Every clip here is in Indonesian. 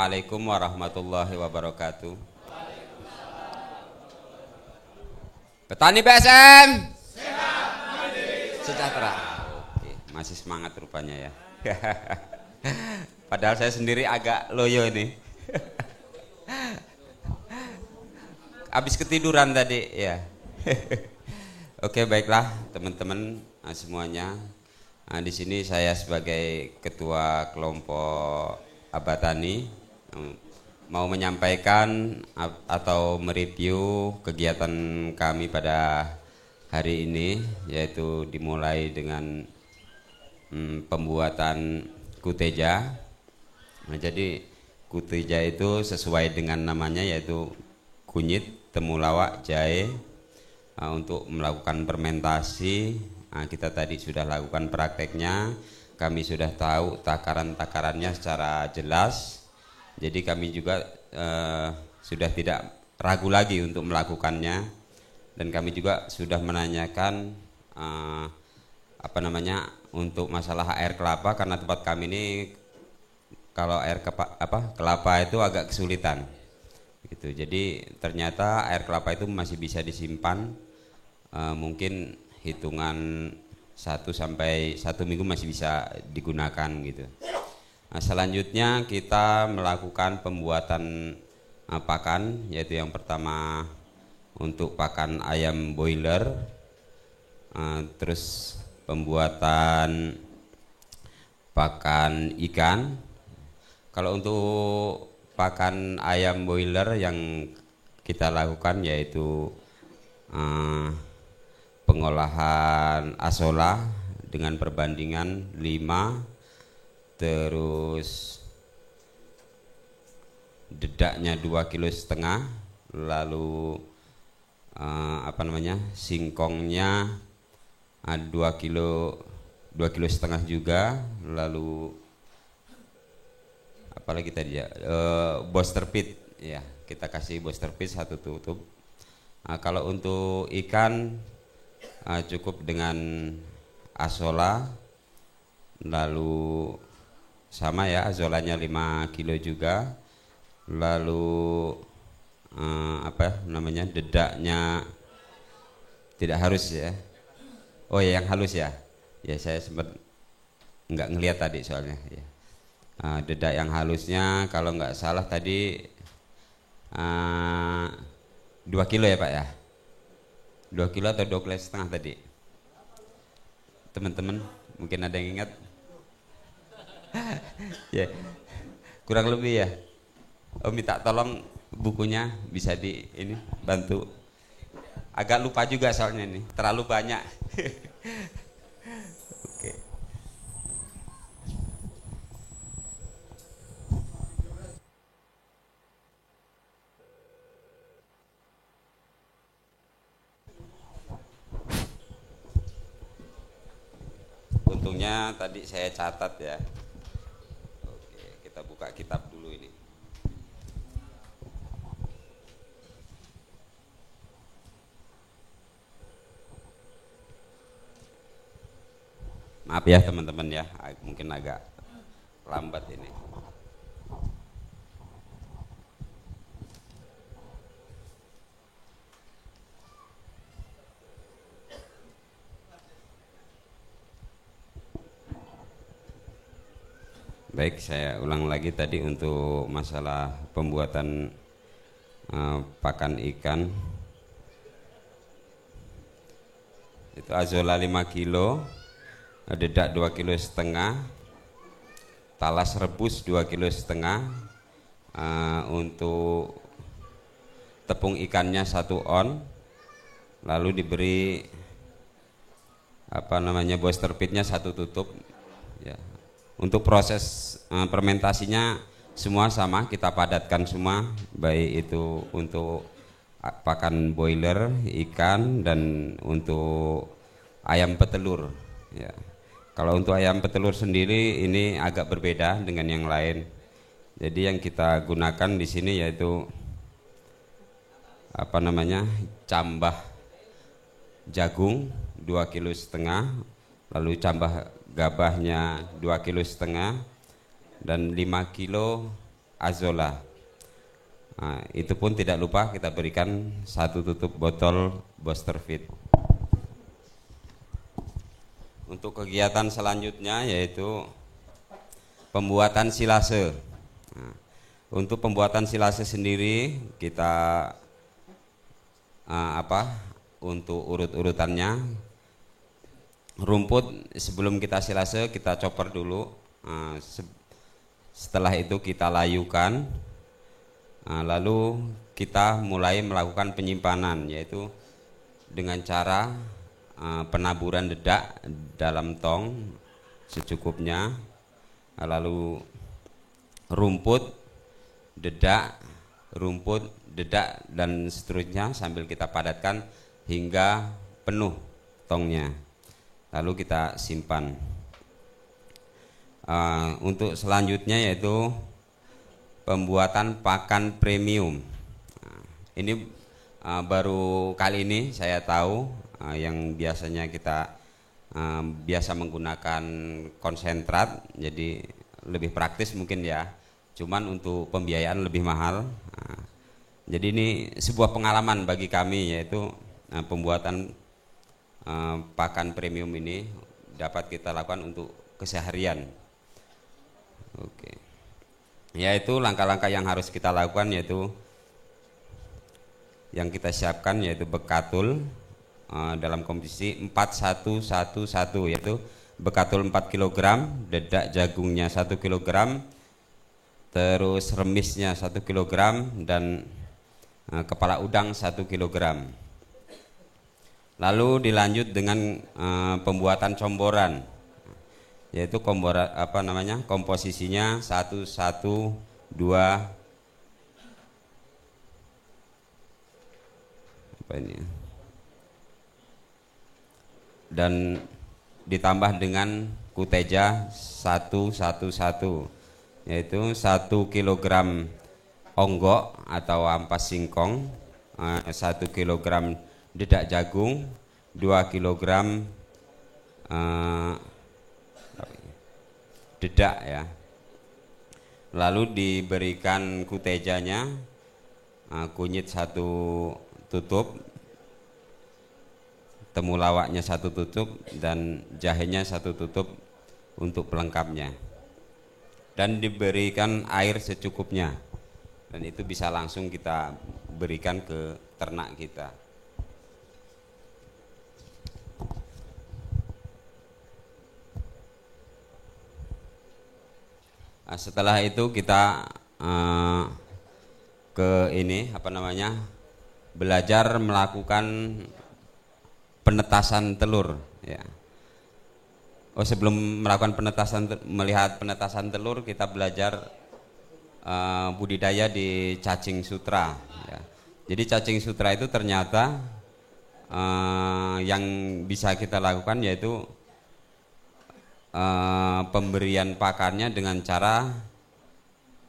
Assalamualaikum warahmatullahi wabarakatuh. Petani BSM sejahtera. Oke, masih semangat rupanya ya. Padahal saya sendiri agak loyo ini. Habis ketiduran tadi ya. Oke, baiklah teman-teman semuanya. Nah, di sini saya sebagai ketua kelompok Abatani mau menyampaikan atau mereview kegiatan kami pada hari ini, yaitu dimulai dengan pembuatan kuteja. Nah, jadi kuteja itu sesuai dengan namanya, yaitu kunyit, temulawak, jahe. Untuk melakukan fermentasi, kita tadi sudah lakukan prakteknya, kami sudah tahu takaran-takarannya secara jelas, jadi kami juga sudah tidak ragu lagi untuk melakukannya, dan kami juga sudah menanyakan untuk masalah air kelapa, karena tempat kami ini kalau air kelapa itu agak kesulitan. Gitu. Jadi ternyata air kelapa itu masih bisa disimpan, mungkin hitungan 1 sampai 1 minggu masih bisa digunakan gitu. Nah, selanjutnya kita melakukan pembuatan pakan, yaitu yang pertama untuk pakan ayam boiler, terus pembuatan pakan ikan. Kalau untuk pakan ayam boiler yang kita lakukan yaitu pengolahan asola dengan perbandingan 5, terus dedaknya 2,5 kg, lalu singkongnya 2,5 kg juga, lalu apalagi tadi ya, booster feed ya, kita kasih booster feed 1 tutup. Kalau untuk ikan cukup dengan azola, lalu sama ya, azolanya 5 kilo juga, lalu dedaknya tidak harus ya, oh ya yang halus ya, ya saya sempat nggak ngelihat tadi soalnya ya. Dedak yang halusnya kalau nggak salah tadi 2 kilo ya Pak ya, 2 kilo atau 2,5 kilo tadi, teman-teman mungkin ada yang ingat. Ya, kurang lebih ya. Minta tolong bukunya bisa di ini bantu, agak lupa juga soalnya ini terlalu banyak. Oke. Untungnya tadi saya catat ya. Oke, kita buka kitab dulu ini. Maaf ya teman-teman ya, mungkin agak lambat ini. Baik, saya ulang lagi tadi untuk masalah pembuatan pakan ikan. Itu azola 5 kilo, dedak 2,5 kilo, talas rebus 2,5 kilo, untuk tepung ikannya 1 on, lalu diberi booster feednya 1 tutup ya. Untuk proses fermentasinya semua sama, kita padatkan semua, baik itu untuk pakan boiler ikan dan untuk ayam petelur ya. Kalau untuk ayam petelur sendiri ini agak berbeda dengan yang lain. Jadi yang kita gunakan di sini yaitu cambah jagung 2,5 kilo, lalu cambah gabahnya 2,5 kilo, dan 5 kilo azola. Nah, itu pun tidak lupa kita berikan 1 tutup botol booster feed. Untuk kegiatan selanjutnya yaitu pembuatan silase. Nah, untuk pembuatan silase sendiri kita untuk urut-urutannya, rumput sebelum kita silase kita chopper dulu. Setelah itu kita layukan. Lalu kita mulai melakukan penyimpanan, yaitu dengan cara penaburan dedak dalam tong secukupnya, lalu rumput, dedak, dan seterusnya sambil kita padatkan hingga penuh tongnya, lalu kita simpan. Untuk selanjutnya yaitu pembuatan pakan premium. Ini baru kali ini saya tahu, yang biasanya kita biasa menggunakan konsentrat, jadi lebih praktis mungkin ya. Cuman untuk pembiayaan lebih mahal. Jadi ini sebuah pengalaman bagi kami, yaitu pembuatan pakan premium ini dapat kita lakukan untuk keseharian. Oke. Yaitu langkah-langkah yang harus kita lakukan, yaitu yang kita siapkan yaitu bekatul dalam komposisi 4111, yaitu bekatul 4 kg, dedak jagungnya 1 kg, terus remisnya 1 kg, dan kepala udang 1 kg. Lalu dilanjut dengan pembuatan comboran, yaitu komposisinya 112 dan ditambah dengan kuteja 111, yaitu 1 kg onggok atau ampas singkong, 1 kg dedak jagung, 2 kg dedak ya. Lalu diberikan kutejanya, kunyit 1 tutup, temulawaknya 1 tutup, dan jahenya 1 tutup untuk pelengkapnya. Dan diberikan air secukupnya, dan itu bisa langsung kita berikan ke ternak kita. Setelah itu kita belajar melakukan penetasan telur ya. Sebelum melakukan melihat penetasan telur, kita belajar budidaya di cacing sutra ya. Jadi cacing sutra itu ternyata yang bisa kita lakukan yaitu pemberian pakannya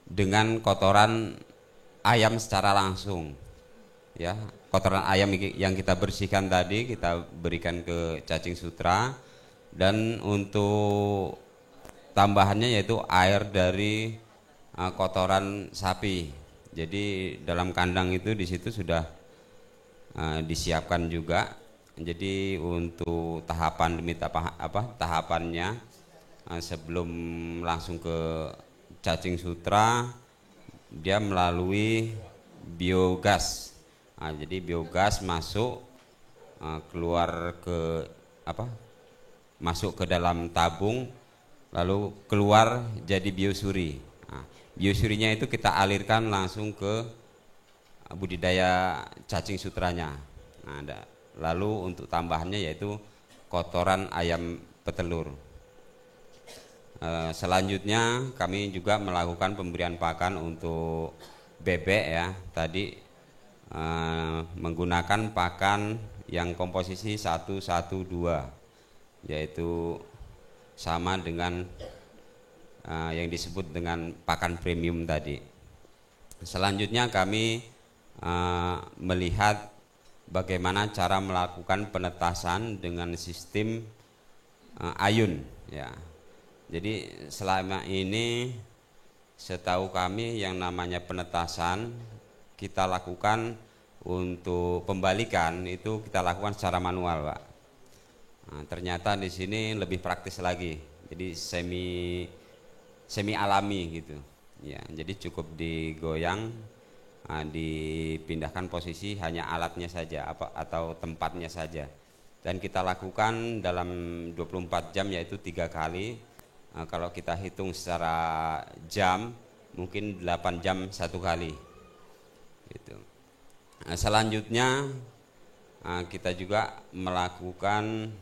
dengan kotoran ayam secara langsung ya. Kotoran ayam yang kita bersihkan tadi kita berikan ke cacing sutra, dan untuk tambahannya yaitu air dari kotoran sapi. Jadi dalam kandang itu di situ sudah disiapkan juga. Jadi untuk tahapan demi tahapannya, sebelum langsung ke cacing sutra, dia melalui biogas. Jadi biogas masuk masuk ke dalam tabung, lalu keluar jadi biosuri. Biosurinya itu kita alirkan langsung ke budidaya cacing sutranya. Lalu untuk tambahannya yaitu kotoran ayam petelur. Selanjutnya kami juga melakukan pemberian pakan untuk bebek ya. Tadi menggunakan pakan yang komposisi 112, yaitu sama dengan yang disebut dengan pakan premium tadi. Selanjutnya kami melihat bagaimana cara melakukan penetasan dengan sistem ayun ya. Jadi selama ini setahu kami yang namanya penetasan kita lakukan untuk pembalikan itu kita lakukan secara manual, Pak. Nah, ternyata di sini lebih praktis lagi, jadi semi alami gitu. Ya, jadi cukup digoyang, dipindahkan posisi hanya alatnya saja atau tempatnya saja. Dan kita lakukan dalam 24 jam yaitu 3 kali. Kalau kita hitung secara jam mungkin 8 jam 1 kali. Gitu. Selanjutnya kita juga melakukan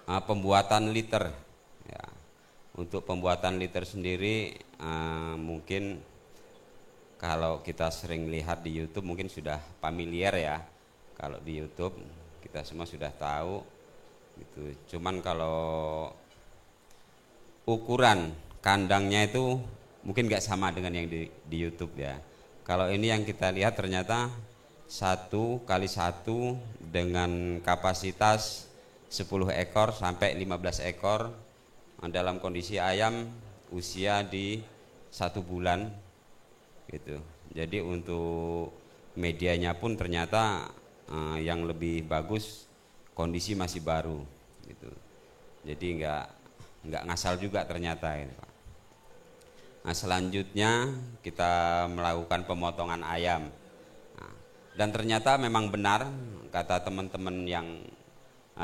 pembuatan liter. Ya. Untuk pembuatan liter sendiri mungkin kalau kita sering lihat di YouTube mungkin sudah familiar ya. Kalau di YouTube kita semua sudah tahu gitu. Cuman kalau ukuran kandangnya itu mungkin nggak sama dengan yang di YouTube ya. Kalau ini yang kita lihat ternyata 1 kali 1 dengan kapasitas 10 ekor sampai 15 ekor dalam kondisi ayam usia di 1 bulan gitu. Jadi untuk medianya pun ternyata yang lebih bagus kondisi masih baru gitu. Jadi nggak ngasal juga ternyata gitu, Pak. Nah, selanjutnya kita melakukan pemotongan ayam. Nah, dan ternyata memang benar kata teman-teman yang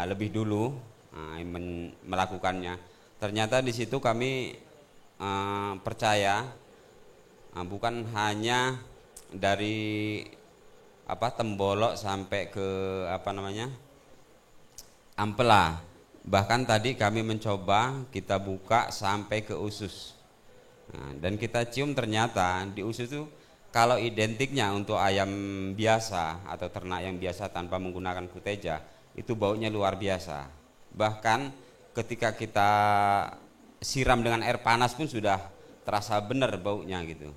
lebih dulu melakukannya. Ternyata di situ kami percaya bukan hanya dari Tembolok sampai ke Ampela. Bahkan tadi kami mencoba kita buka sampai ke usus. Nah, dan kita cium ternyata di usus itu kalau identiknya untuk ayam biasa atau ternak yang biasa tanpa menggunakan kuteja itu baunya luar biasa. Bahkan ketika kita siram dengan air panas pun sudah terasa benar baunya gitu.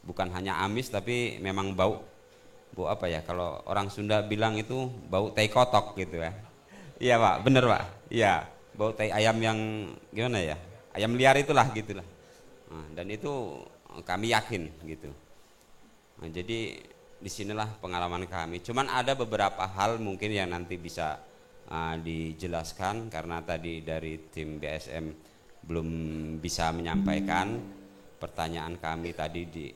Bukan hanya amis tapi memang bau kalau orang Sunda bilang itu bau tai kotok gitu ya. Iya Pak, bener Pak. Iya, bau tai ayam yang gimana ya? Ayam liar itulah gitulah. Nah, dan itu kami yakin gitu. Nah, jadi disinilah pengalaman kami. Cuman ada beberapa hal mungkin yang nanti bisa dijelaskan karena tadi dari tim BSM belum bisa menyampaikan pertanyaan kami tadi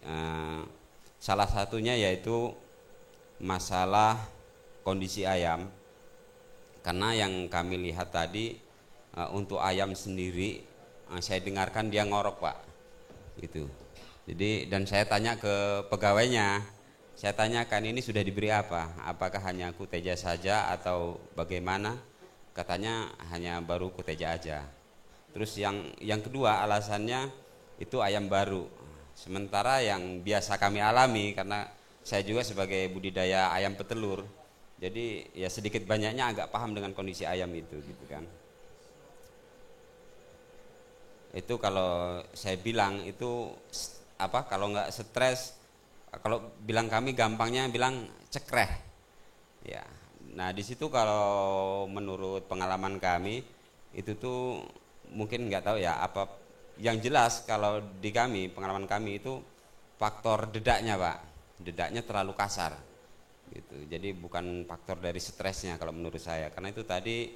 salah satunya yaitu masalah kondisi ayam, karena yang kami lihat tadi untuk ayam sendiri saya dengarkan dia ngorok Pak gitu. Jadi dan saya tanya ke pegawainya, saya tanyakan ini sudah diberi apa, apakah hanya kuteja saja atau bagaimana, katanya hanya baru kuteja aja. Terus yang kedua alasannya itu ayam baru, sementara yang biasa kami alami karena saya juga sebagai budidaya ayam petelur, jadi ya sedikit banyaknya agak paham dengan kondisi ayam itu gitu kan. Itu kalau saya bilang itu kalau nggak stres, kalau bilang kami gampangnya bilang cekreh ya. Nah di situ kalau menurut pengalaman kami itu tuh mungkin nggak tahu ya apa, yang jelas kalau di kami pengalaman kami itu faktor dedaknya Pak. Dedaknya terlalu kasar gitu. Jadi bukan faktor dari stresnya kalau menurut saya, karena itu tadi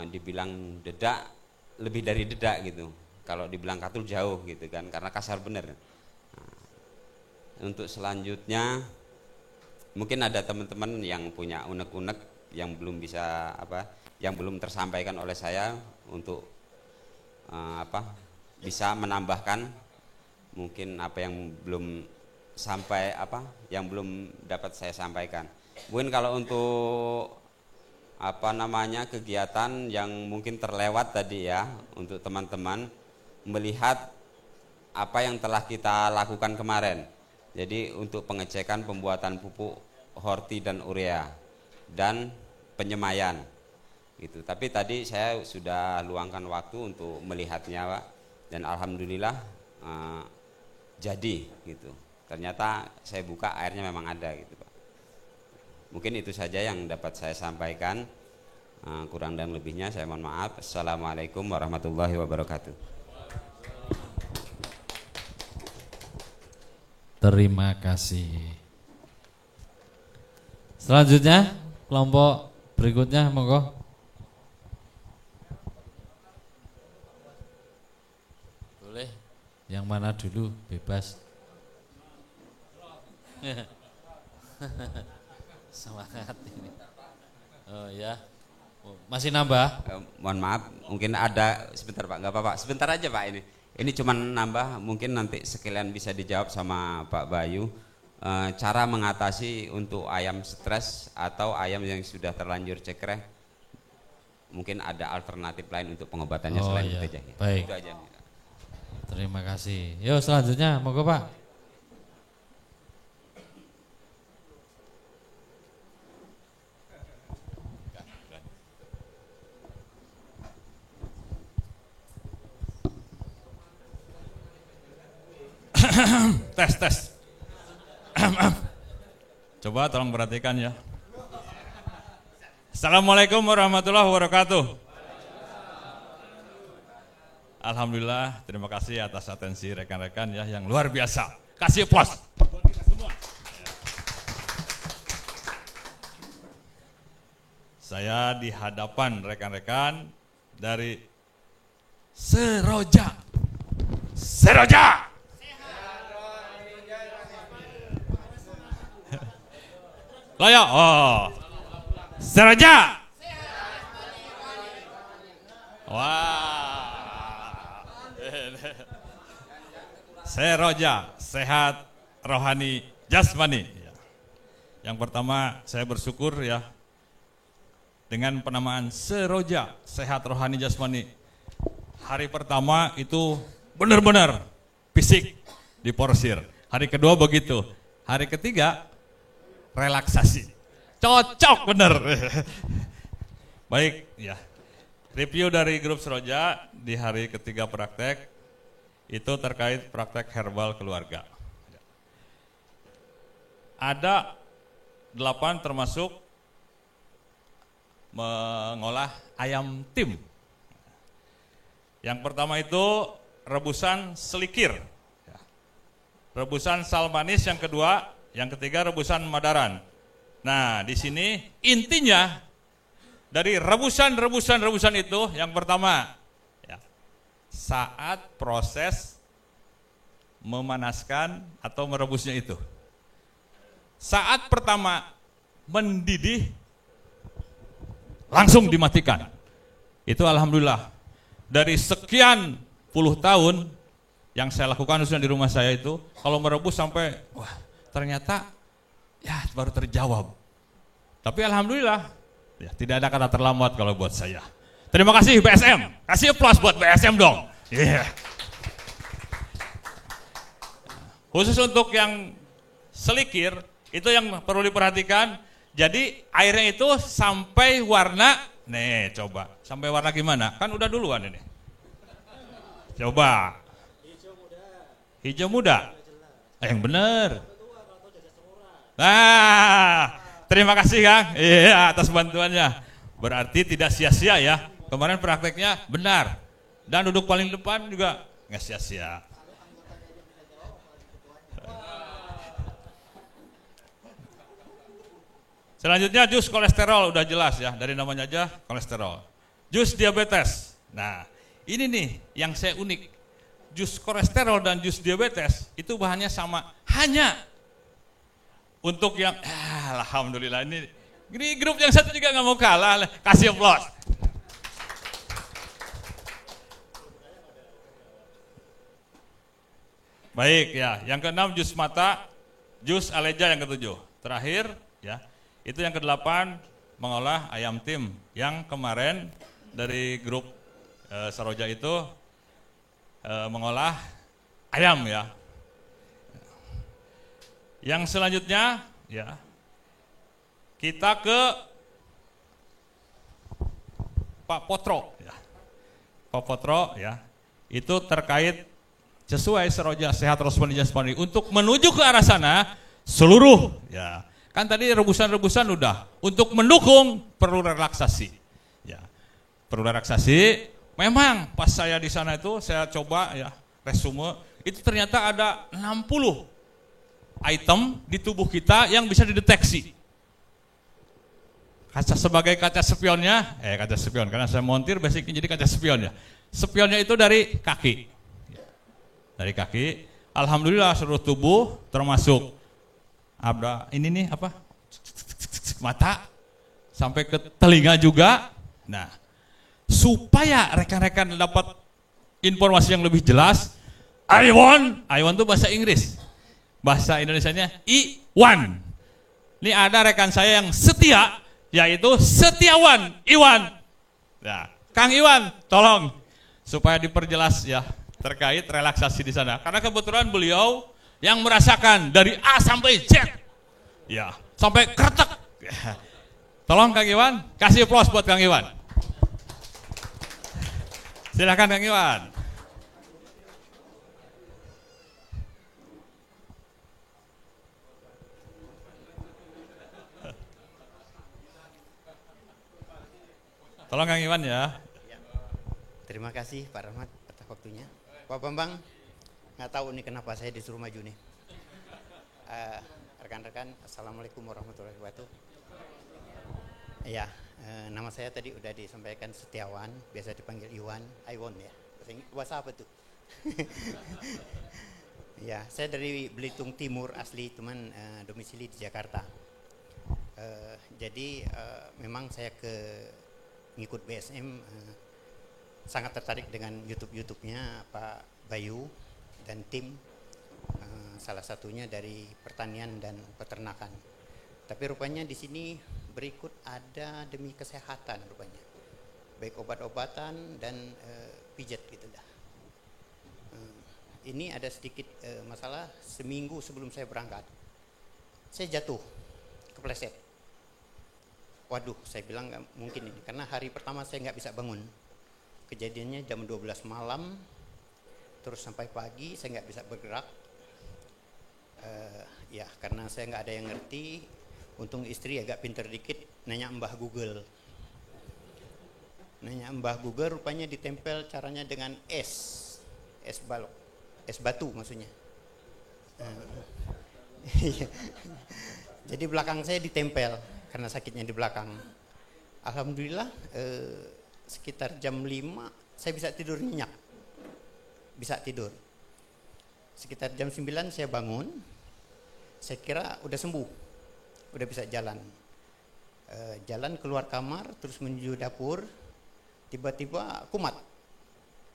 dibilang dedak lebih dari dedak gitu, kalau dibilang katul jauh gitu kan, karena kasar bener. Untuk selanjutnya mungkin ada teman-teman yang punya unek-unek yang belum bisa yang belum tersampaikan oleh saya untuk bisa menambahkan mungkin apa yang belum sampai yang belum dapat saya sampaikan. Mungkin kalau untuk kegiatan yang mungkin terlewat tadi ya, untuk teman-teman melihat apa yang telah kita lakukan kemarin. Jadi untuk pengecekan pembuatan pupuk horti dan urea dan penyemaian gitu. Tapi tadi saya sudah luangkan waktu untuk melihatnya Pak, dan alhamdulillah jadi gitu. Ternyata saya buka airnya memang ada gitu Pak. Mungkin itu saja yang dapat saya sampaikan. Kurang dan lebihnya saya mohon maaf. Assalamualaikum warahmatullahi wabarakatuh. Terima kasih. Selanjutnya kelompok berikutnya monggo. Boleh. Yang mana dulu bebas. Semangat ini. Oh ya. Masih nambah? Mohon maaf, mungkin ada sebentar Pak, nggak apa-apa, sebentar aja Pak ini. Ini cuma nambah, mungkin nanti sekalian bisa dijawab sama Pak Bayu. Cara mengatasi untuk ayam stres atau ayam yang sudah terlanjur cekrek, mungkin ada alternatif lain untuk pengobatannya selain itu aja. Baik. Itu aja. Terima kasih. Yuk selanjutnya, monggo Pak. Tes. Coba tolong perhatikan ya. Assalamualaikum warahmatullahi wabarakatuh. Alhamdulillah, terima kasih atas atensi rekan-rekan ya yang luar biasa. Kasih pos. Saya di hadapan rekan-rekan dari Seroja. Loyo, Seroja. Wah. Seroja, sehat rohani jasmani. Yang pertama saya bersyukur ya dengan penamaan Seroja, sehat rohani jasmani. Hari pertama itu benar-benar fisik diporsir. Hari kedua begitu. Hari ketiga relaksasi. Cocok bener. Baik ya. Review dari grup Seroja di hari ketiga praktek itu terkait praktek herbal keluarga. Ada 8 termasuk mengolah ayam tim. Yang pertama itu rebusan selikir. Rebusan sal manis yang kedua, yang ketiga rebusan madaran. Nah, di sini intinya dari rebusan itu yang pertama ya, saat proses memanaskan atau merebusnya itu. Saat pertama mendidih langsung dimatikan. Itu alhamdulillah dari sekian puluh tahun yang saya lakukan khususnya di rumah saya itu, kalau merebus sampai wah ternyata ya baru terjawab. Tapi alhamdulillah ya, tidak ada kata terlambat kalau buat saya. Terima kasih BSM. Kasih aplaus buat BSM dong. Yeah. Khusus untuk yang selikir itu yang perlu diperhatikan. Jadi airnya itu sampai warna, nih coba, sampai warna gimana? Kan udah duluan ini. Coba. Hijau muda. Yang benar. Nah, terima kasih Kang. Iya, atas bantuannya. Berarti tidak sia-sia ya. Kemarin prakteknya benar. Dan duduk paling depan juga nggak sia-sia. Selanjutnya jus kolesterol udah jelas ya, dari namanya aja kolesterol. Jus diabetes. Nah, ini nih yang saya unik. Jus kolesterol dan jus diabetes itu bahannya sama, hanya untuk yang alhamdulillah ini grup yang satu juga nggak mau kalah, kasih aplaus. Baik ya, yang keenam jus mata, jus aleja yang ketujuh. Terakhir ya, itu yang kedelapan mengolah ayam tim yang kemarin dari grup Seroja itu mengolah ayam ya. Yang selanjutnya ya, kita ke Pak Potro ya. Pak Potro ya, itu terkait sesuai Seroja sehat rohani jasmani untuk menuju ke arah sana seluruh ya. Kan tadi rebusan-rebusan udah, untuk mendukung perlu relaksasi ya. Perlu relaksasi. Memang pas saya di sana itu saya coba ya resume, itu ternyata ada 60 item di tubuh kita yang bisa dideteksi. Kaca sebagai kaca spionnya, kaca spion karena saya montir basicnya jadi kaca spion ya. Spionnya itu dari kaki. Dari kaki, alhamdulillah seluruh tubuh termasuk ini nih apa? Mata sampai ke telinga juga. Nah, supaya rekan-rekan dapat informasi yang lebih jelas, Iwan itu bahasa Inggris. Bahasa Indonesianya Iwan. Ini ada rekan saya yang setia, yaitu Setiawan Iwan. Nah, Kang Iwan, tolong supaya diperjelas ya terkait relaksasi di sana. Karena kebetulan beliau yang merasakan dari A sampai Z, ya sampai kretek. Tolong Kang Iwan, kasih aplaus buat Kang Iwan. Silakan Kang Iwan. Tolong Kang Iwan ya. Terima kasih Pak Rahmat atas waktunya. Pak Bambang, nggak tahu nih kenapa saya disuruh maju nih. Rekan-rekan, Assalamualaikum warahmatullahi wabarakatuh. Ya, nama saya tadi udah disampaikan Setiawan, biasa dipanggil Iwan, Iwan ya. Bahasa apa tuh? Ya, saya dari Belitung Timur asli, teman domisili di Jakarta. Jadi memang saya ngikut BSM sangat tertarik dengan YouTube-nya Pak Bayu dan tim, salah satunya dari pertanian dan peternakan. Tapi rupanya di sini berikut ada demi kesehatan rupanya, baik obat-obatan dan pijat gitu dah. Ini ada sedikit masalah. Seminggu sebelum saya berangkat, saya jatuh, kepleset. Waduh, saya bilang nggak mungkin ini, karena hari pertama saya nggak bisa bangun. Kejadiannya jam 12 malam, terus sampai pagi saya nggak bisa bergerak. Ya, karena saya nggak ada yang ngerti. Untung istri agak pinter dikit, nanya Mbah Google. Nanya Mbah Google, rupanya ditempel caranya dengan es balok, es batu maksudnya. Jadi belakang saya ditempel karena sakitnya di belakang. Alhamdulillah sekitar jam 5 saya bisa tidur nyenyak. Bisa tidur. Sekitar jam 9 saya bangun. Saya kira udah sembuh. Udah bisa jalan. Jalan keluar kamar terus menuju dapur. Tiba-tiba kumat.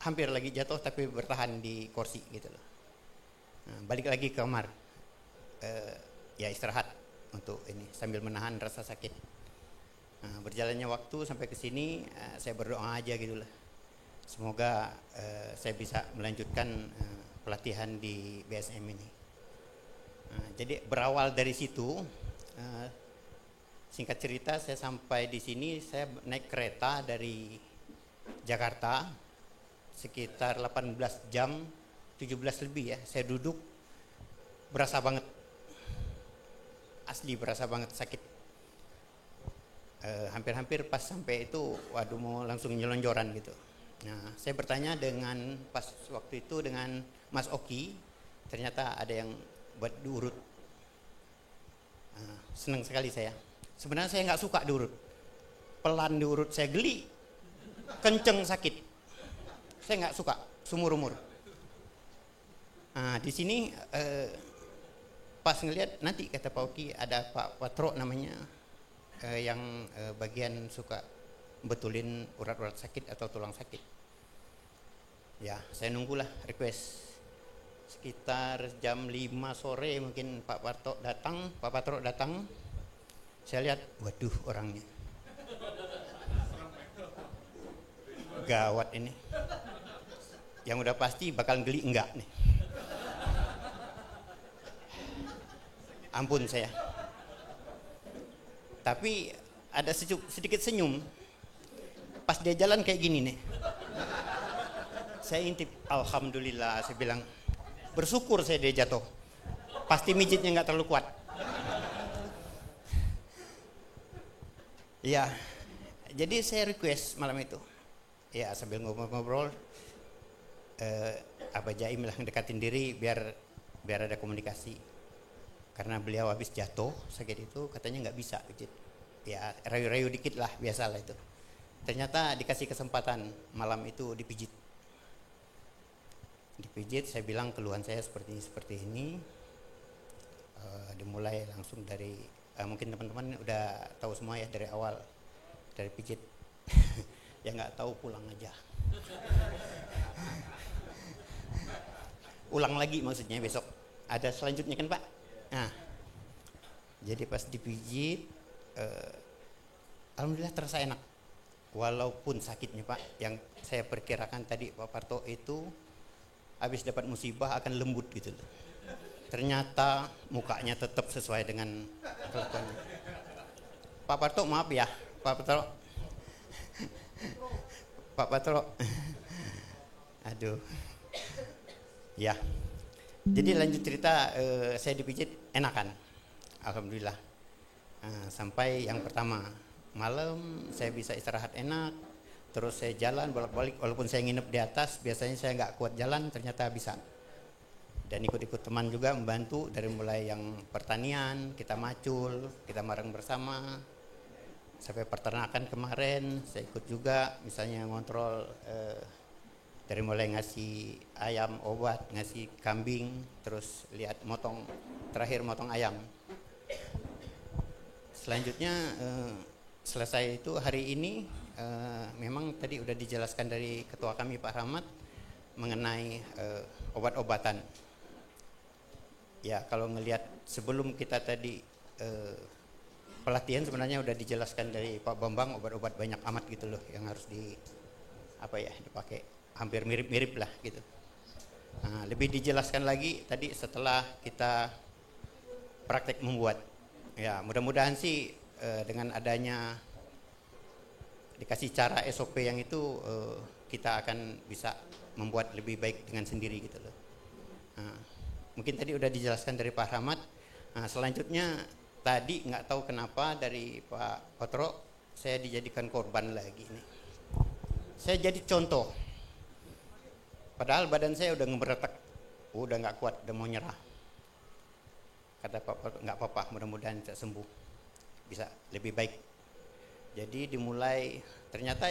Hampir lagi jatuh tapi bertahan di kursi gitu loh. Balik lagi ke kamar. Ya istirahat untuk ini sambil menahan rasa sakit. Berjalannya waktu sampai ke sini, saya berdoa aja gitulah. Semoga saya bisa melanjutkan pelatihan di BSM ini. Jadi berawal dari situ, singkat cerita saya sampai di sini, saya naik kereta dari Jakarta sekitar 18 jam, 17 lebih ya. Saya duduk, berasa banget. Asli berasa banget sakit. Hampir-hampir pas sampai itu, waduh mau langsung nyelonjoran gitu. Nah, saya bertanya dengan pas waktu itu dengan Mas Oki, ternyata ada yang buat diurut. Senang sekali saya. Sebenarnya saya nggak suka diurut. Pelan diurut saya geli, kenceng sakit. Saya nggak suka, seumur umur. Nah, di sini pas ngelihat nanti kata Pak Oki ada Pak Patro namanya yang bagian suka betulin urat-urat sakit atau tulang sakit. Ya, saya nunggulah request. Sekitar jam 5 sore mungkin Pak Patro datang. Saya lihat, waduh orangnya. Gawat ini. Yang udah pasti bakal geli enggak nih. Ampun saya. Tapi ada sedikit senyum. Pas dia jalan kayak gini nih. Saya intip, alhamdulillah, saya bilang, bersyukur saya dia jatuh. Pasti mijitnya nggak terlalu kuat. Ya, jadi saya request malam itu. Ya sambil ngobrol-ngobrol, Abah Jaim lah dekatin diri biar ada komunikasi. karena beliau habis jatuh sakit itu, katanya nggak bisa pijit. Ya rayu-rayu dikit lah, biasalah itu. Ternyata dikasih kesempatan malam itu dipijit. Dipijit, saya bilang keluhan saya seperti ini. Dimulai langsung dari mungkin teman-teman udah tahu semua ya dari awal, dari pijit. Ya nggak tahu pulang aja. Ulang lagi maksudnya besok. Ada selanjutnya kan Pak? Nah, jadi pas dipijit, alhamdulillah terasa enak. Walaupun sakitnya Pak, yang saya perkirakan tadi Pak Parto itu habis dapat musibah akan lembut gitu loh. Ternyata mukanya tetap sesuai dengan kelakuannya. Pak Parto maaf ya, Pak Parto. Pak Parto. Aduh. Ya. Jadi lanjut cerita, saya dipijit enakan, alhamdulillah. Sampai yang pertama malam saya bisa istirahat enak, terus saya jalan bolak-balik, walaupun saya nginep di atas, biasanya saya nggak kuat jalan, ternyata bisa. Dan ikut-ikut teman juga membantu, dari mulai yang pertanian, kita macul, kita bareng bersama, sampai peternakan kemarin saya ikut juga, misalnya ngontrol. Dari mulai ngasih ayam obat, ngasih kambing, terus lihat terakhir motong ayam. Selanjutnya selesai itu hari ini, memang tadi udah dijelaskan dari ketua kami Pak Rahmat mengenai obat-obatan. Ya kalau ngelihat sebelum kita tadi pelatihan sebenarnya udah dijelaskan dari Pak Bambang, obat-obat banyak amat gitu loh yang harus dipakai. Hampir mirip-mirip lah gitu. Nah, lebih dijelaskan lagi tadi setelah kita praktek membuat. Ya mudah-mudahan sih dengan adanya dikasih cara SOP yang itu, kita akan bisa membuat lebih baik dengan sendiri gitu loh. Nah, mungkin tadi udah dijelaskan dari Pak Rahmat. Nah, selanjutnya tadi nggak tahu kenapa dari Pak Potro saya dijadikan korban lagi nih. Saya jadi contoh. Padahal badan saya udah ngeberetak, udah nggak kuat, udah mau nyerah. Kata Pak, nggak apa-apa, mudah-mudahan bisa sembuh, bisa lebih baik. Jadi dimulai, ternyata,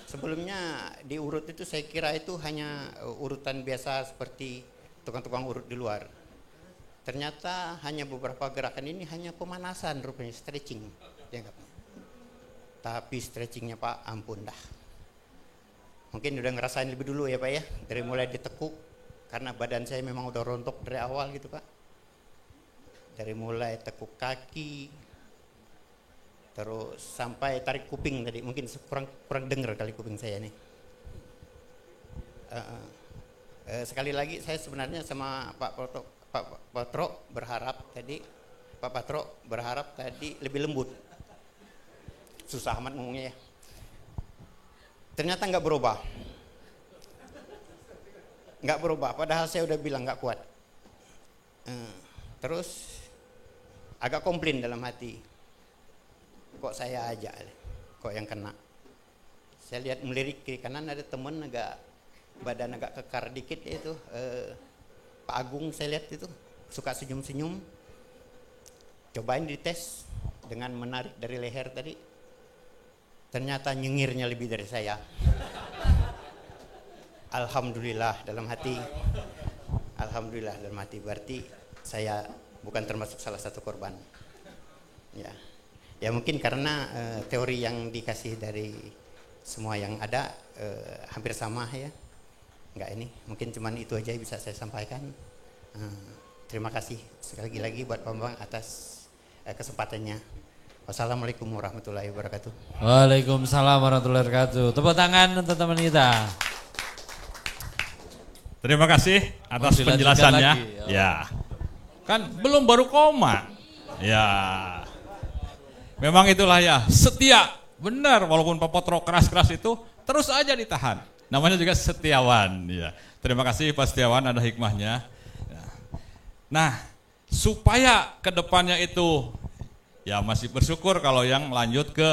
sebelumnya diurut itu saya kira itu hanya urutan biasa seperti tukang-tukang urut di luar. Ternyata hanya beberapa gerakan ini hanya pemanasan rupanya, stretching. Tapi stretchingnya Pak, ampun dah. Mungkin udah ngerasain lebih dulu ya Pak ya, dari mulai ditekuk, karena badan saya memang udah rontok dari awal gitu Pak. Dari mulai tekuk kaki, terus sampai tarik kuping tadi, mungkin kurang dengar kali kuping saya nih. Sekali lagi saya sebenarnya sama Pak Patro berharap tadi lebih lembut. Susah amat ngomongnya ya. Ternyata nggak berubah, padahal saya udah bilang nggak kuat. Terus agak komplain dalam hati, kok saya aja, kok yang kena. Saya lihat melirik kiri kanan, ada temen badan agak kekar dikit itu, Pak Agung saya lihat itu suka senyum-senyum. Cobain dites dengan menarik dari leher tadi. Ternyata nyengirnya lebih dari saya. Alhamdulillah dalam hati. Berarti saya bukan termasuk salah satu korban. Ya mungkin karena teori yang dikasih dari semua yang ada hampir sama ya. Enggak ini, mungkin cuman itu aja yang bisa saya sampaikan. Terima kasih sekali lagi buat Pak Bambang atas kesempatannya. Wassalamualaikum warahmatullahi wabarakatuh. Waalaikumsalam warahmatullahi wabarakatuh. Tepuk tangan untuk teman kita. Terima kasih atas penjelasannya. Ya, kan belum baru koma. Ya, memang itulah ya, setia. Benar, walaupun Pak Potro keras-keras itu terus aja ditahan. Namanya juga setiawan. Ya, terima kasih Pak Setiawan, ada hikmahnya. Ya. Nah, supaya kedepannya itu ya masih bersyukur kalau yang lanjut ke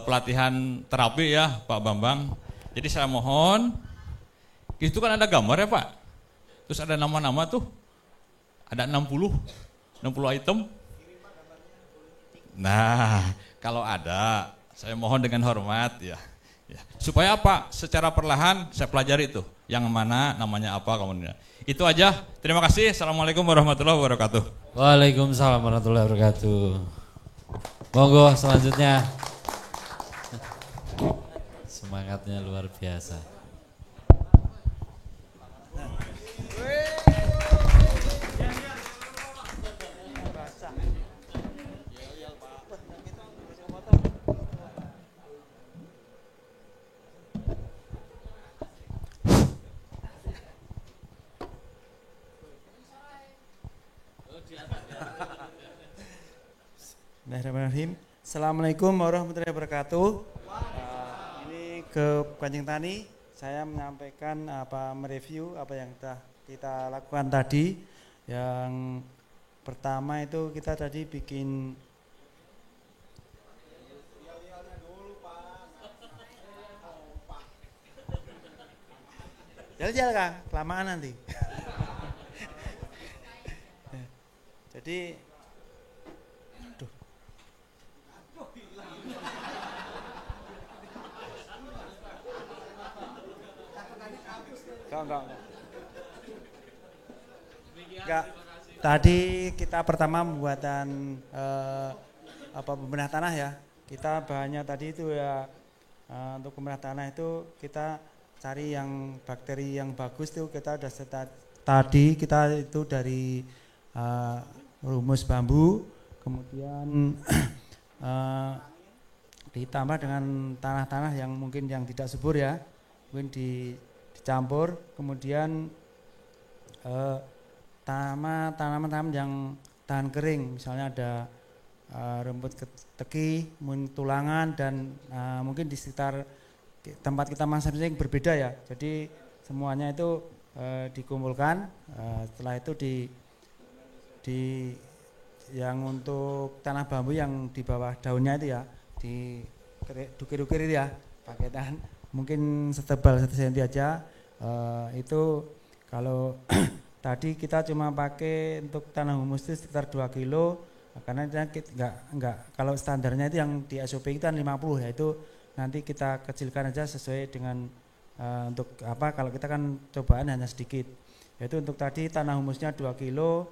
pelatihan terapi ya Pak Bambang. Jadi saya mohon, itu kan ada gambar ya Pak, terus ada nama-nama tuh, Ada 60 item. Nah, kalau ada, saya mohon dengan hormat ya. Supaya apa? Secara perlahan saya pelajari itu. Yang mana, namanya apa, kemudian. Itu aja. Terima kasih. Assalamualaikum warahmatullahi wabarakatuh. Waalaikumsalam warahmatullahi wabarakatuh. Monggo selanjutnya. Semangatnya luar biasa. Bismillahirrahmanirrahim. Assalamualaikum warahmatullahi wabarakatuh. Ini ke Kanjeng Tani, saya menyampaikan mereview apa yang telah kita lakukan tadi. Yang pertama itu kita tadi bikin jalan-jalan Kang, kelamaan nanti. Jadi Enggak. Tadi kita pertama pembuatan pembenahan tanah ya. Kita bahannya tadi itu ya untuk pembenahan tanah itu kita cari yang bakteri yang bagus itu kita udah tadi kita itu dari rumus bambu, kemudian ditambah dengan tanah-tanah yang mungkin yang tidak subur ya, mungkin dicampur, kemudian tanaman-tanaman yang tahan kering, misalnya ada rumput teki, tulangan, dan mungkin di sekitar tempat kita masing-masing berbeda ya. Jadi semuanya itu dikumpulkan, setelah itu di yang untuk tanah bambu yang di bawah daunnya itu ya, di dukir-dukir itu ya, pakai tangan mungkin setebal 1 cm aja. Itu kalau tadi kita cuma pakai untuk tanah humus itu sekitar 2 kilo, karena enggak kalau standarnya itu yang di SOP itu kan 50 ya, itu nanti kita kecilkan aja sesuai dengan untuk apa, kalau kita kan cobaan hanya sedikit. Yaitu untuk tadi tanah humusnya 2 kilo,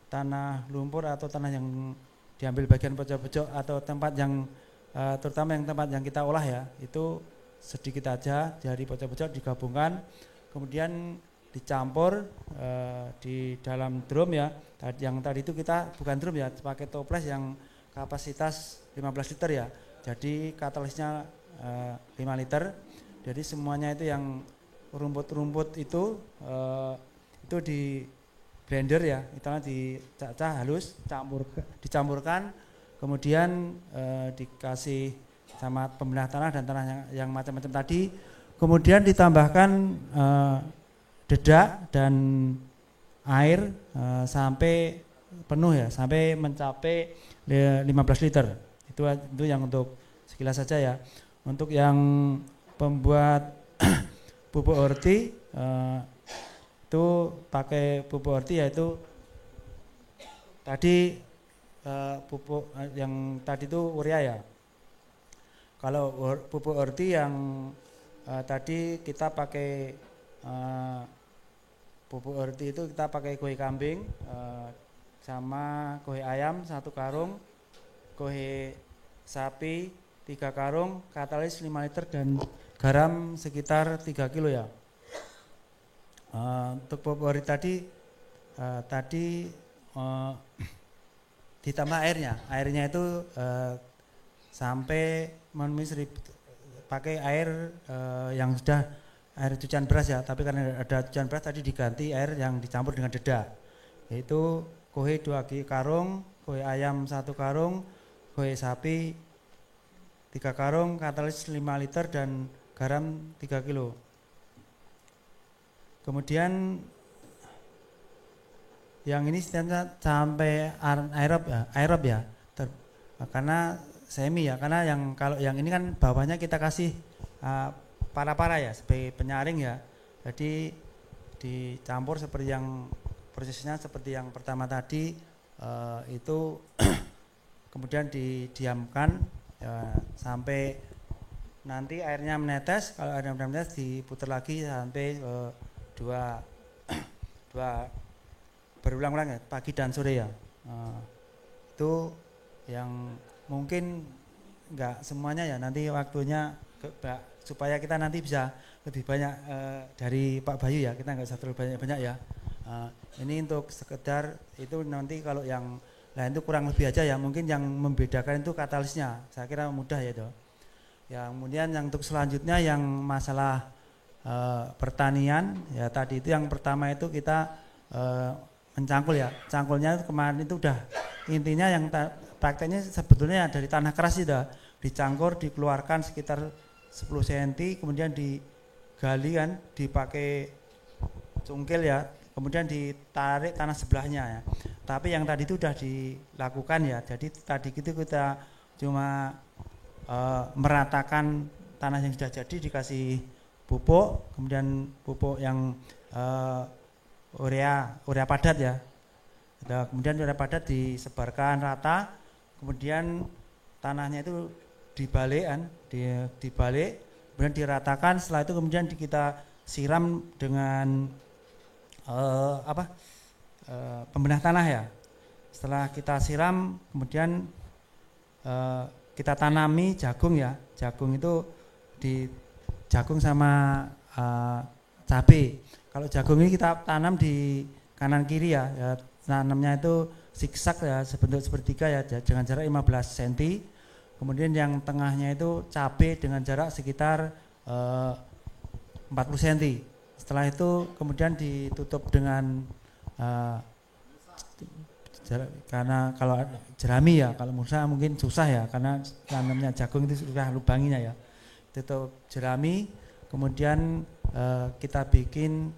tanah lumpur atau tanah yang diambil bagian pojok-pojok atau tempat yang terutama yang tempat yang kita olah ya, itu sedikit aja dari pojok-pojok digabungkan, kemudian dicampur di dalam drum ya. Yang tadi itu kita bukan drum ya, pakai toples yang kapasitas 15 liter ya. Jadi katalisnya 5 liter. Jadi semuanya itu yang rumput-rumput itu di blender ya, itu dicacah halus, dicampurkan, kemudian dikasih sama pembelah tanah dan tanah yang macam-macam tadi, kemudian ditambahkan dedak dan air sampai penuh ya, sampai mencapai 15 liter. Itu yang untuk sekilas saja ya. Untuk yang pembuat pupuk orti itu pakai pupuk orti, yaitu tadi pupuk yang tadi itu urea ya. Kalau pupuk orti yang tadi kita pakai pupuk orti itu kita pakai koi kambing sama koi ayam 1 karung, koi sapi 3 karung, katalis 5 liter dan garam sekitar 3 kilo ya. Untuk pupuk orti tadi ditambah airnya itu sampai memenuhi pakai air yang sudah air cucian beras ya, tapi karena ada cucian beras tadi diganti air yang dicampur dengan dedak, yaitu koi 2 karung, koi ayam 1 karung, koi sapi 3 karung, katalis 5 liter dan garam 3 kilo. Kemudian yang ini sampai aerob ya, karena semi ya, karena yang kalau yang ini kan bawahnya kita kasih para ya sebagai penyaring ya, jadi dicampur seperti yang prosesnya seperti yang pertama tadi itu kemudian didiamkan sampai nanti airnya menetes. Kalau airnya menetes diputar lagi sampai dua berulang-ulang ya, pagi dan sore ya. Itu yang mungkin enggak semuanya ya, nanti waktunya supaya kita nanti bisa lebih banyak dari Pak Bayu ya, kita enggak usah terlalu banyak ya. Ini untuk sekedar itu, nanti kalau yang lain itu kurang lebih aja ya, mungkin yang membedakan itu katalisnya, saya kira mudah ya itu. Ya, kemudian yang untuk selanjutnya yang masalah pertanian ya, tadi itu yang pertama itu kita mencangkul ya, cangkulnya kemarin itu udah intinya yang prakteknya sebetulnya dari tanah keras itu dicangkur, dikeluarkan sekitar 10 cm, kemudian digali kan, dipakai cungkil ya, kemudian ditarik tanah sebelahnya ya. Tapi yang tadi itu sudah dilakukan ya, jadi tadi itu kita cuma meratakan tanah yang sudah jadi, dikasih pupuk, kemudian pupuk yang urea padat ya. Kemudian urea padat disebarkan rata, kemudian tanahnya itu dibalik, kemudian diratakan. Setelah itu kemudian kita siram dengan pembenah tanah ya. Setelah kita siram, kemudian kita tanami jagung ya. Jagung itu jagung sama cabai. Kalau jagung ini kita tanam di kanan kiri ya, tanamnya itu zigzag ya, sebentuk sepertiga ya, dengan jarak 15 cm. Kemudian yang tengahnya itu cabai dengan jarak sekitar 40 cm. Setelah itu kemudian ditutup dengan karena kalau jerami ya, kalau musa mungkin susah ya, karena tanamnya jagung itu sudah lubanginya ya. Tutup jerami, kemudian kita bikin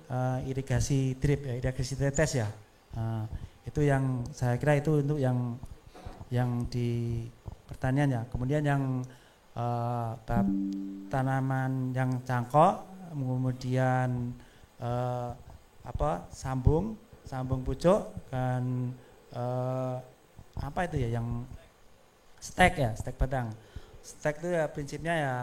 irigasi drip ya, irigasi tetes ya. Itu yang saya kira itu untuk yang di pertanian ya. Kemudian yang tanaman yang cangkok, kemudian sambung pucuk, dan apa itu ya, yang stek ya, stek batang. Stek itu ya prinsipnya ya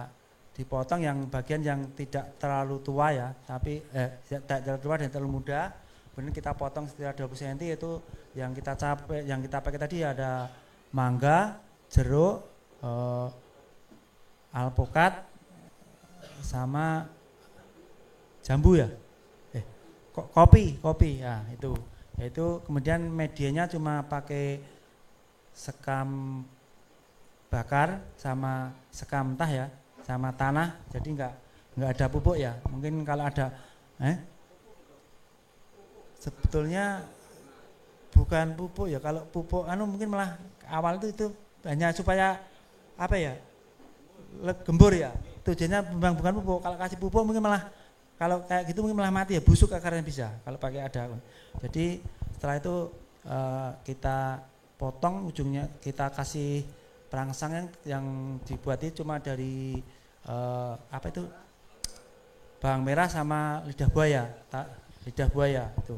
dipotong yang bagian yang tidak terlalu tua ya, tapi tidak terlalu tua dan terlalu muda. Kemudian kita potong sekitar 20 cm, itu yang kita pakai tadi ada mangga, jeruk, alpukat, sama jambu ya. Kopi ya, itu. Yaitu kemudian medianya cuma pakai sekam bakar sama sekam mentah ya, sama tanah, jadi enggak ada pupuk ya. Mungkin kalau ada sebetulnya bukan pupuk ya, kalau pupuk mungkin malah awal itu hanya supaya apa ya, gembur ya, tujuannya memang bukan pupuk. Kalau kasih pupuk mungkin malah, kalau kayak gitu mungkin malah mati ya, busuk akarnya bisa kalau pakai ada. Jadi setelah itu kita potong ujungnya, kita kasih perangsang yang dibuatnya cuma dari bawang merah sama lidah buaya itu.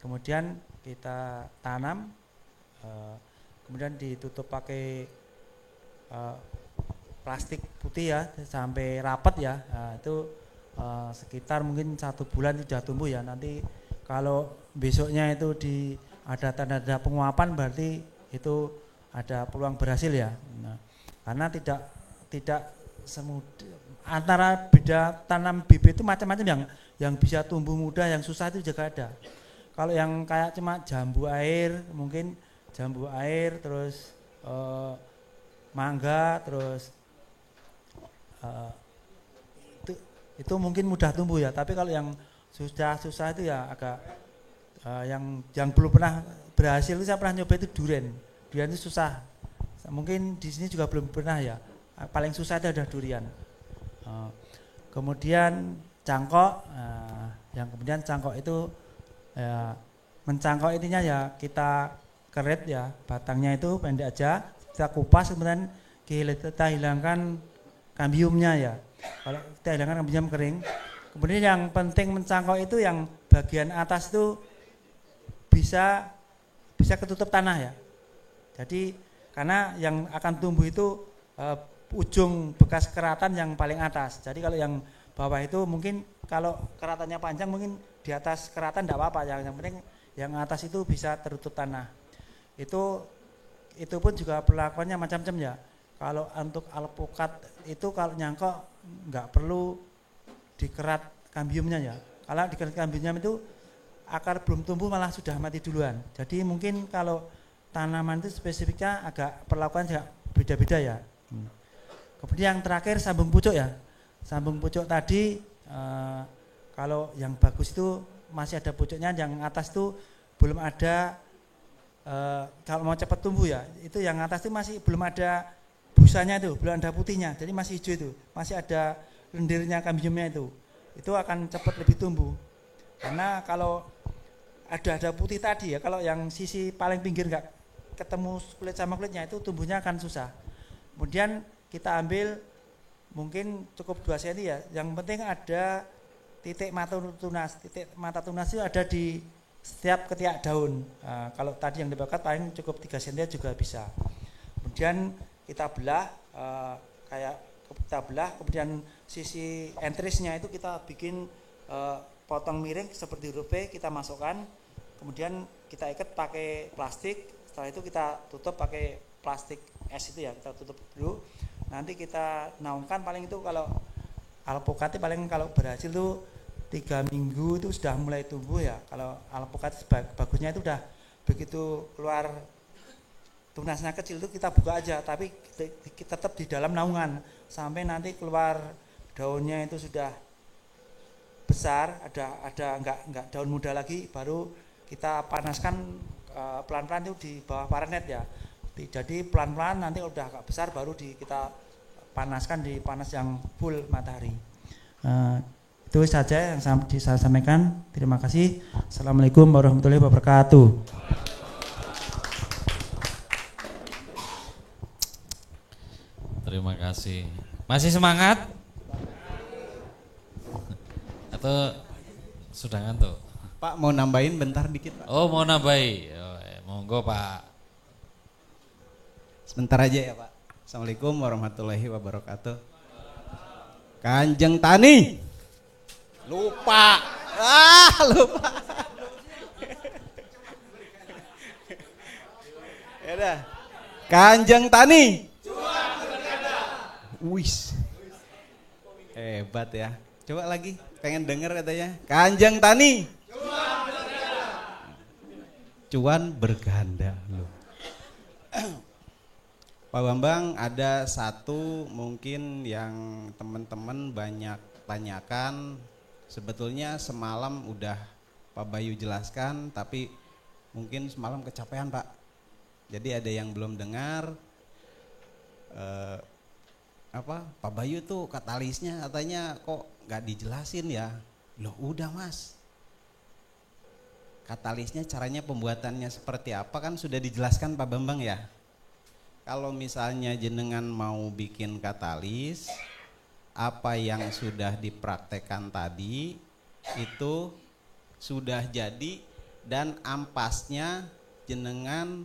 Kemudian kita tanam, kemudian ditutup pakai plastik putih ya sampai rapat ya. Itu sekitar mungkin 1 bulan sudah tumbuh ya. Nanti kalau besoknya itu ada tanda-tanda penguapan, berarti itu ada peluang berhasil ya. Nah, karena tidak semudah, antara beda tanam bibit itu macam-macam, yang bisa tumbuh mudah, yang susah itu juga ada. Kalau yang kayak cuma jambu air, mungkin jambu air, terus mangga, terus itu mungkin mudah tumbuh ya. Tapi kalau yang susah itu ya agak yang belum pernah berhasil itu, saya pernah nyoba itu durian itu susah. Mungkin di sini juga belum pernah ya. Paling susah itu ada durian. Kemudian cangkok, yang kemudian cangkok itu mencangkok intinya ya kita keret ya, batangnya itu pendek aja, kita kupas, kemudian kita hilangkan kambiumnya ya. Kalau kita hilangkan kambium kering, kemudian yang penting mencangkok itu yang bagian atas itu bisa ketutup tanah ya. Jadi karena yang akan tumbuh itu ujung bekas keratan yang paling atas. Jadi kalau yang bawah itu mungkin kalau keratannya panjang mungkin di atas keratan tidak apa-apa. Yang penting yang atas itu bisa tertutup tanah. Itu pun juga perlakuannya macam-macam ya. Kalau untuk alpukat itu kalau nyangkok nggak perlu dikerat kambiumnya ya. Kalau dikerat kambiumnya itu akar belum tumbuh malah sudah mati duluan. Jadi mungkin kalau tanaman itu spesifiknya agak perlakuan juga beda-beda ya. Kemudian yang terakhir sambung pucuk ya. Sambung pucuk tadi kalau yang bagus itu masih ada pucuknya, yang atas tuh belum ada. Kalau mau cepat tumbuh ya, itu yang atas itu masih belum ada busanya itu, belum ada putihnya, jadi masih hijau itu, masih ada lendirnya kambiumnya itu akan cepat lebih tumbuh. Karena kalau ada putih tadi ya, kalau yang sisi paling pinggir nggak ketemu kulit sama kulitnya itu tumbuhnya akan susah. Kemudian kita ambil mungkin cukup 2 cm ya, yang penting ada titik mata tunas. Titik mata tunas itu ada di setiap ketiak daun. Kalau tadi yang dibakar paling cukup 3 cm juga bisa. Kemudian kita belah, kemudian sisi entrisnya itu kita bikin potong miring seperti huruf V, kita masukkan, kemudian kita ikat pakai plastik. Setelah itu kita tutup pakai plastik es itu ya, kita tutup dulu. Nanti kita naungkan, paling itu kalau alpukatnya paling kalau berhasil tuh 3 minggu itu sudah mulai tumbuh ya. Kalau alpukat bagusnya itu udah begitu keluar tunasnya kecil itu kita buka aja, tapi kita tetap di dalam naungan sampai nanti keluar daunnya itu sudah besar, ada enggak daun muda lagi, baru kita panaskan pelan-pelan itu di bawah paranet ya. Jadi pelan-pelan nanti udah agak besar baru kita panaskan di panas yang full matahari. Itu saja yang saya sampaikan. Terima kasih. Assalamualaikum warahmatullahi wabarakatuh. Terima kasih. Masih semangat? Atau sudah ngantuk? Pak mau nambahin bentar dikit Pak. Oh mau nambahin. Monggo Pak. Sebentar aja ya Pak. Assalamualaikum warahmatullahi wabarakatuh. Kanjeng Tani. Lupa. Lupa. Ya dah. Kanjeng Tani. Wis. Hebat ya. Coba lagi, pengen denger katanya. Kanjeng Tani. Cuan berganda loh. Pak Bambang, ada satu mungkin yang teman-teman banyak tanyakan. Sebetulnya semalam udah Pak Bayu jelaskan, tapi mungkin semalam kecapean Pak. Jadi ada yang belum dengar. Pak Bayu tuh katalisnya katanya kok nggak dijelasin ya. Loh udah Mas. Katalisnya caranya pembuatannya seperti apa kan sudah dijelaskan Pak Bambang ya. Kalau misalnya jenengan mau bikin katalis, apa yang sudah dipraktekkan tadi itu sudah jadi, dan ampasnya jenengan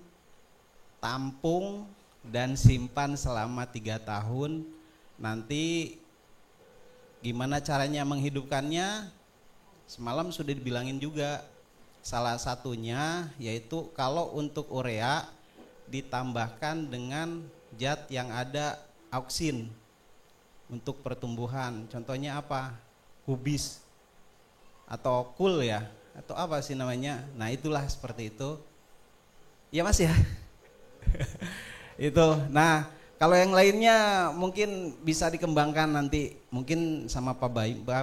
tampung dan simpan selama 3 tahun. Nanti gimana caranya menghidupkannya, semalam sudah dibilangin juga. Salah satunya yaitu kalau untuk urea ditambahkan dengan zat yang ada auksin untuk pertumbuhan. Contohnya apa? Kubis atau kul ya, atau apa sih namanya. Nah itulah seperti itu. Ya Mas ya. Itu. Nah kalau yang lainnya mungkin bisa dikembangkan nanti mungkin sama Pak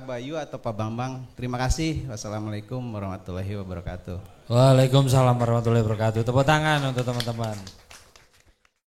Bayu atau Pak Bambang. Terima kasih. Wassalamualaikum warahmatullahi wabarakatuh. Waalaikumsalam warahmatullahi wabarakatuh. Tepuk tangan untuk teman-teman.